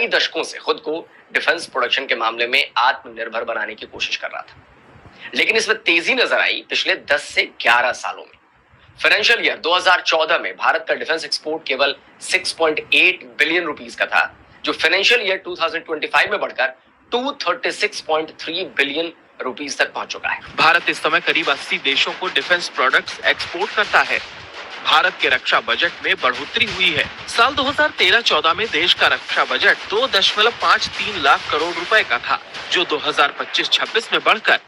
कई दशकों से खुद को डिफेंस प्रोडक्शन के मामले में आत्मनिर्भर बनाने की कोशिश कर रहा था, लेकिन इसमें तेजी नजर आई पिछले 10 से 11 सालों में। फाइनेंशियल ईयर 2014 में भारत का डिफेंस एक्सपोर्ट केवल 6.8 बिलियन रुपीस का था, जो फाइनेंशियल ईयर 2025 में बढ़कर 236.3 बिलियन रुपीस तक पहुंच चुका है। भारत इस समय करीब 80 देशों को डिफेंस प्रोडक्ट्स एक्सपोर्ट करता है। भारत के रक्षा बजट में बढ़ोतरी हुई है। साल 2013-14 में देश का रक्षा बजट 2.53 लाख करोड़ रुपए का था, जो 2025-26 में बढ़कर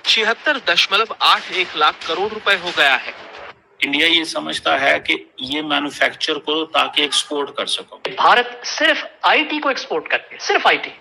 76.81 लाख करोड़ रुपए हो गया है। इंडिया ये समझता है कि ये मैन्युफैक्चर करो ताकि एक्सपोर्ट कर सको। भारत सिर्फ आईटी को एक्सपोर्ट करके, सिर्फ आईटी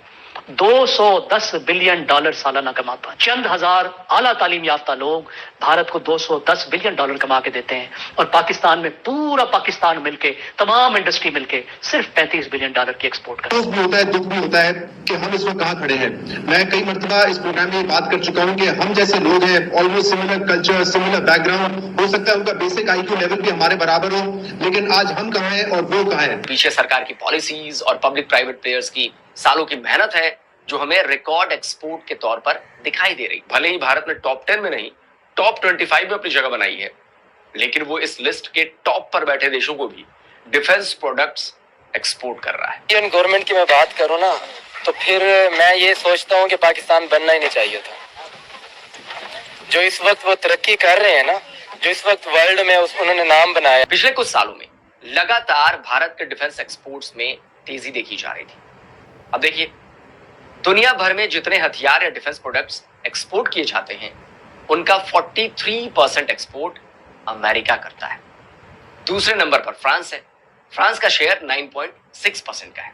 210 बिलियन डॉलर सालाना कमाता है। चंद हजार आला तालीम याफ्ता लोग भारत को 210 बिलियन डॉलर कमा के देते हैं, और पाकिस्तान में पूरा पाकिस्तान मिलके, तमाम इंडस्ट्री मिलके सिर्फ 35 बिलियन डॉलर की एक्सपोर्ट करता है। भी होता है, दुख भी होता है कि हम इस वक्त कहाँ खड़े हैं। मैं कई मर्तबा इस प्रोग्राम में बात कर चुका हूँ कि हम जैसे लोग हैं, almost similar culture, similar background, हो सकता है उनका बेसिक आईक्यू लेवल भी हमारे बराबर हो, लेकिन आज हम कहाँ हैं और वो कहाँ हैं। पीछे सरकार की पॉलिसीज और पब्लिक प्राइवेट प्लेयर्स की सालों की मेहनत है, जो हमें रिकॉर्ड एक्सपोर्ट के तौर पर दिखाई दे रही। भले ही भारत ने टॉप 10 में नहीं, टॉप 25 में अपनी जगह बनाई है, लेकिन वो इस लिस्ट के टॉप पर बैठे देशों को भी डिफेंस प्रोडक्ट्स एक्सपोर्ट कर रहा है। इंडियन गवर्नमेंट की मैं बात करूं ना, तो फिर मैं ये सोचता हूं कि पाकिस्तान बनना ही नहीं चाहिए था। जो इस वक्त वो तरक्की कर रहे हैं ना, जो इस वक्त वर्ल्ड में उन्होंने नाम बनाया। पिछले कुछ सालों में लगातार भारत के डिफेंस एक्सपोर्ट्स में तेजी देखी जा रही थी। अब देखिए, दुनिया भर में जितने हथियार या डिफेंस प्रोडक्ट्स एक्सपोर्ट किए जाते हैं, उनका 43% एक्सपोर्ट अमेरिका करता है। दूसरे नंबर पर फ्रांस है। फ्रांस का शेयर 9.6% का है।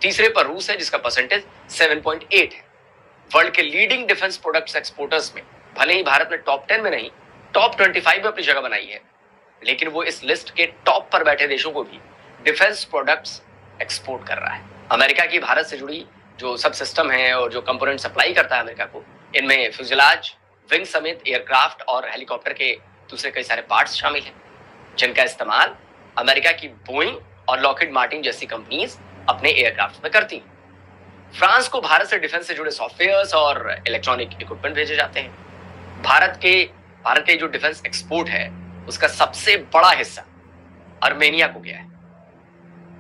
तीसरे पर रूस है, जिसका परसेंटेज 7.8 है। वर्ल्ड के लीडिंग डिफेंस प्रोडक्ट्स एक्सपोर्टर्स में भले ही भारत ने टॉप 10 में नहीं, टॉप 25 में अपनी जगह बनाई है, लेकिन वो इस लिस्ट के टॉप पर बैठे देशों को भी डिफेंस प्रोडक्ट्स एक्सपोर्ट कर रहा है। अमेरिका की भारत से जुड़ी जो सब सिस्टम है और जो कंपोनेंट सप्लाई करता है अमेरिका को, इनमें फ्यूजलाज, विंग समेत एयरक्राफ्ट और हेलीकॉप्टर के दूसरे कई सारे पार्ट्स शामिल हैं, जिनका इस्तेमाल अमेरिका की बोइंग और लॉकहीड मार्टिन जैसी कंपनीज अपने एयरक्राफ्ट में करती हैं। फ्रांस को भारत से डिफेंस से जुड़े सॉफ्टवेयर्स और इलेक्ट्रॉनिक इक्विपमेंट भेजे जाते हैं। भारत के जो डिफेंस एक्सपोर्ट है, उसका सबसे बड़ा हिस्सा आर्मेनिया को गया है।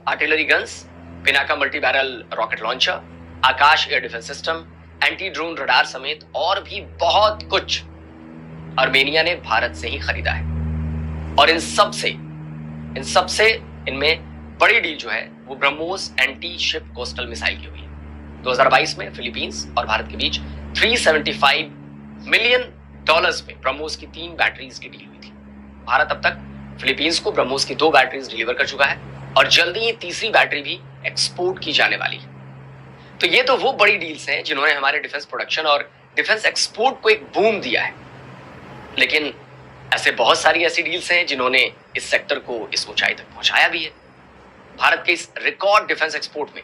Artillery guns, Pinaka multi barrel rocket launcher, Akash air defence system, anti drone radar समेत और भी बहुत कुछ आर्मेनिया ने भारत से ही खरीदा है। और इन सबसे इनमें बड़ी डील जो है वो BrahMos anti ship coastal missile की हुई है। 2022 में फिलीपींस और भारत के बीच 375 मिलियन डॉलर्स में ब्रह्मोस की 3 बैटरीज की डील हुई थी। भारत अब तक फिलीपींस को ब्रह्मोस की 2 बैटरीज डिलीवर कर चुका है, और जल्दी ही तीसरी बैटरी भी एक्सपोर्ट की जाने वाली है। तो ये तो वो बड़ी डील्स हैं जिन्होंने हमारे डिफेंस प्रोडक्शन और डिफेंस एक्सपोर्ट को एक बूम दिया है, लेकिन ऐसे बहुत सारी ऐसी डील्स हैं जिन्होंने इस सेक्टर को इस ऊंचाई तक पहुंचाया भी है। भारत के इस रिकॉर्ड डिफेंस एक्सपोर्ट में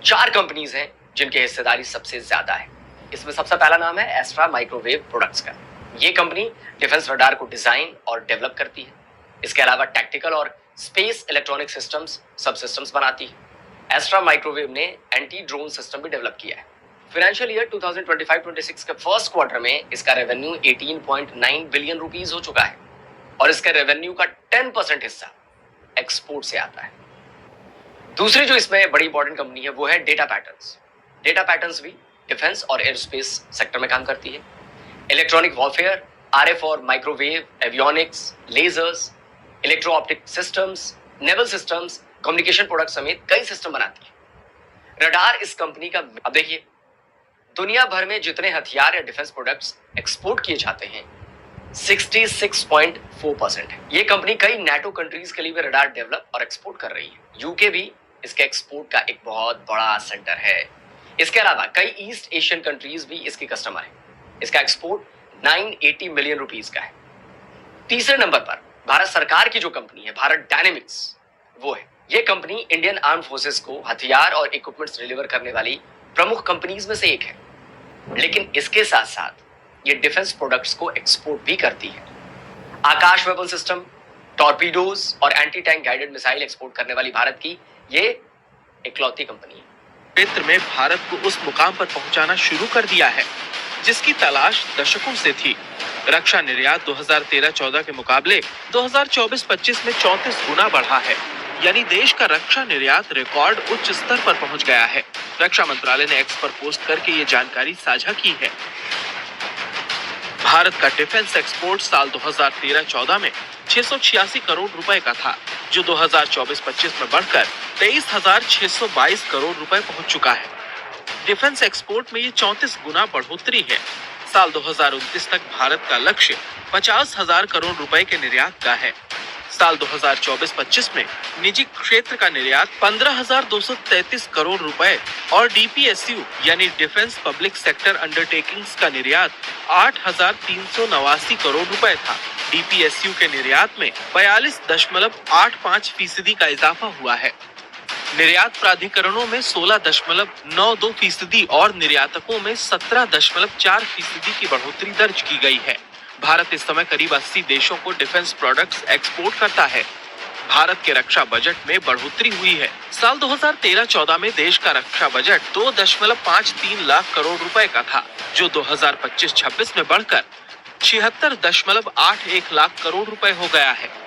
4 कंपनीज हैं जिनकी हिस्सेदारी सबसे ज्यादा है। इसमें सबसे पहला नाम है एस्ट्रा माइक्रोवेव प्रोडक्ट्स का। ये कंपनी डिफेंस रडार को डिजाइन और डेवलप करती है। इसके अलावा टैक्टिकल और स्पेस इलेक्ट्रॉनिक सिस्टम्स, सब सिस्टम्स बनाती है। एस्ट्रा माइक्रोवेव ने एंटी ड्रोन सिस्टम भी डेवलप किया है। फाइनेंशियल ईयर 2025-26 के फर्स्ट क्वार्टर में इसका रेवेन्यू 18.9 बिलियन रुपीस हो चुका है, और इसके रेवेन्यू का 10% हिस्सा एक्सपोर्ट से आता है। दूसरी जो इसमें बड़ी इंपॉर्टेंट कंपनी है वो है डेटा पैटर्न्स। डेटा पैटर्न्स भी डिफेंस और एरोस्पेस सेक्टर में काम करती है। इलेक्ट्रॉनिक वॉरफेयर, आरएफ और microwave, avionics, lasers, electro optic systems, naval systems, communication product समेत कई सिस्टम बनाती है। रडार इस कंपनी का। अब देखिए, दुनिया भर में जितने हथियार या डिफेंस प्रोडक्ट्स एक्सपोर्ट किए जाते हैं, 66.4% है। ये कंपनी कई नाटो कंट्रीज के लिए भी रडार डेवलप और एक्सपोर्ट कर रही है। यूके भी इसके एक्सपोर्ट का एक बहुत बड़ा सेंटर है। इसके अलावा कई ईस्ट एशियन कंट्रीज भी इसकी कस्टमर है। इसका एक्सपोर्ट 980 मिलियन रुपीस का है। तीसरे नंबर पर भारत सरकार की जो कंपनी है, भारत डायनेमिक्स, वो है। ये कंपनी इंडियन आर्म फोर्सेस को हथियार और इक्विपमेंट्स डिलीवर करने वाली प्रमुख कंपनीज में से एक है, लेकिन इसके साथ साथ ये डिफेंस प्रोडक्ट्स को एक्सपोर्ट भी करती है। आकाश वेपन सिस्टम, टॉर्पीडोज और anti tank guided missile export करने वाली भारत की ये इकलौती कंपनी है। क्षेत्र में भारत को उस मुकाम पर पहुंचाना शुरू कर दिया है जिसकी तलाश दशकों से थी। रक्षा निर्यात 2013-14 के मुकाबले 2024-25 में 34 गुना बढ़ा है, यानी देश का रक्षा निर्यात रिकॉर्ड उच्च स्तर पर पहुंच गया है। रक्षा मंत्रालय ने एक्स पर पोस्ट करके ये जानकारी साझा की है। भारत का डिफेंस एक्सपोर्ट साल 2013-14 में 686 करोड़ रुपए का था, जो 2024-25 में बढ़कर 23,622 करोड़ रुपए पहुंच चुका है। डिफेंस एक्सपोर्ट में ये 34 गुना बढ़ोतरी है। साल 2029 तक भारत का लक्ष्य 50,000 करोड़ रुपए के निर्यात का है। साल 2024-25 में निजी क्षेत्र का निर्यात 15,233 करोड़ रुपए और डीपीएसयू यानी डिफेंस पब्लिक सेक्टर अंडरटेकिंग्स का निर्यात 8,389 करोड़ रुपए था। डीपीएसयू के निर्यात में 42.85% का इजाफा हुआ है। निर्यात प्राधिकरणों में 16.92% और निर्यातकों में 17.4% की बढ़ोतरी दर्ज की गई है। भारत इस समय करीब 80 देशों को डिफेंस प्रोडक्ट्स एक्सपोर्ट करता है। भारत के रक्षा बजट में बढ़ोतरी हुई है। साल 2013-14 में देश का रक्षा बजट 2.53 लाख करोड़ रुपए का था, जो 2025-26 में बढ़कर 76.81 लाख करोड़ रुपए हो गया है।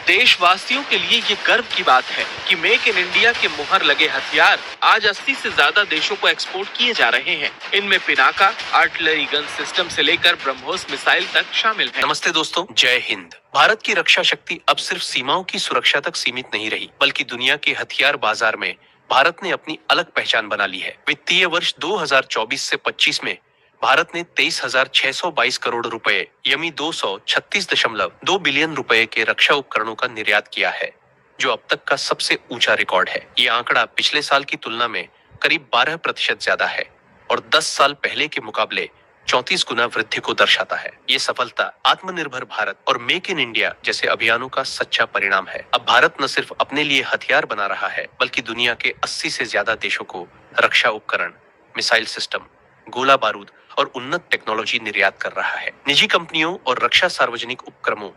देशवासियों के लिए ये गर्व की बात है कि मेक इन इंडिया के मुहर लगे हथियार आज 80 से ज्यादा देशों को एक्सपोर्ट किए जा रहे हैं। इनमें पिनाका आर्टिलरी गन सिस्टम से लेकर ब्रह्मोस मिसाइल तक शामिल है। नमस्ते दोस्तों, जय हिंद। भारत की रक्षा शक्ति अब सिर्फ सीमाओं की सुरक्षा तक सीमित नहीं रही, बल्कि दुनिया के हथियार बाजार में भारत ने अपनी अलग पहचान बना ली है। वित्तीय वर्ष 2024 से 25 में भारत ने 23,622 करोड़ रुपए यानी 236.2 बिलियन रुपए के रक्षा उपकरणों का निर्यात किया है, जो अब तक का सबसे ऊंचा रिकॉर्ड है। ये आंकड़ा पिछले साल की तुलना में करीब 12% ज्यादा है और 10 साल पहले के मुकाबले 34 गुना वृद्धि को दर्शाता है। ये सफलता आत्मनिर्भर भारत और मेक इन इंडिया जैसे अभियानों का सच्चा परिणाम है। अब भारत न सिर्फ अपने लिए हथियार बना रहा है, बल्कि दुनिया के 80 से ज्यादा देशों को रक्षा उपकरण, मिसाइल सिस्टम, गोला बारूद और उन्नत टेक्नोलॉजी निर्यात कर रहा है। निजी कंपनियों और रक्षा सार्वजनिक उपक्रमों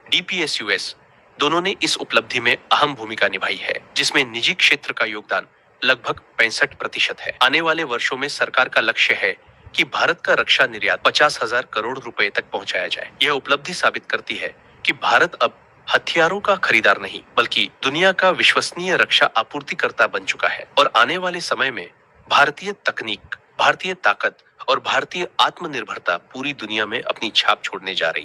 डीपीएसयूएस दोनों ने इस उपलब्धि में अहम भूमिका निभाई है, जिसमें निजी क्षेत्र का योगदान लगभग 65% है। आने वाले वर्षों में सरकार का लक्ष्य है कि भारत का रक्षा निर्यात 50,000 करोड़ रुपए तक पहुंचाया जाए। यह उपलब्धि साबित करती है कि भारत अब हथियारों का खरीदार नहीं, बल्कि दुनिया का विश्वसनीय रक्षा आपूर्तिकर्ता बन चुका है और आने वाले समय में भारतीय तकनीक, भारतीय ताकत और भारतीय आत्मनिर्भरता पूरी दुनिया में अपनी छाप छोड़ने जा रही है।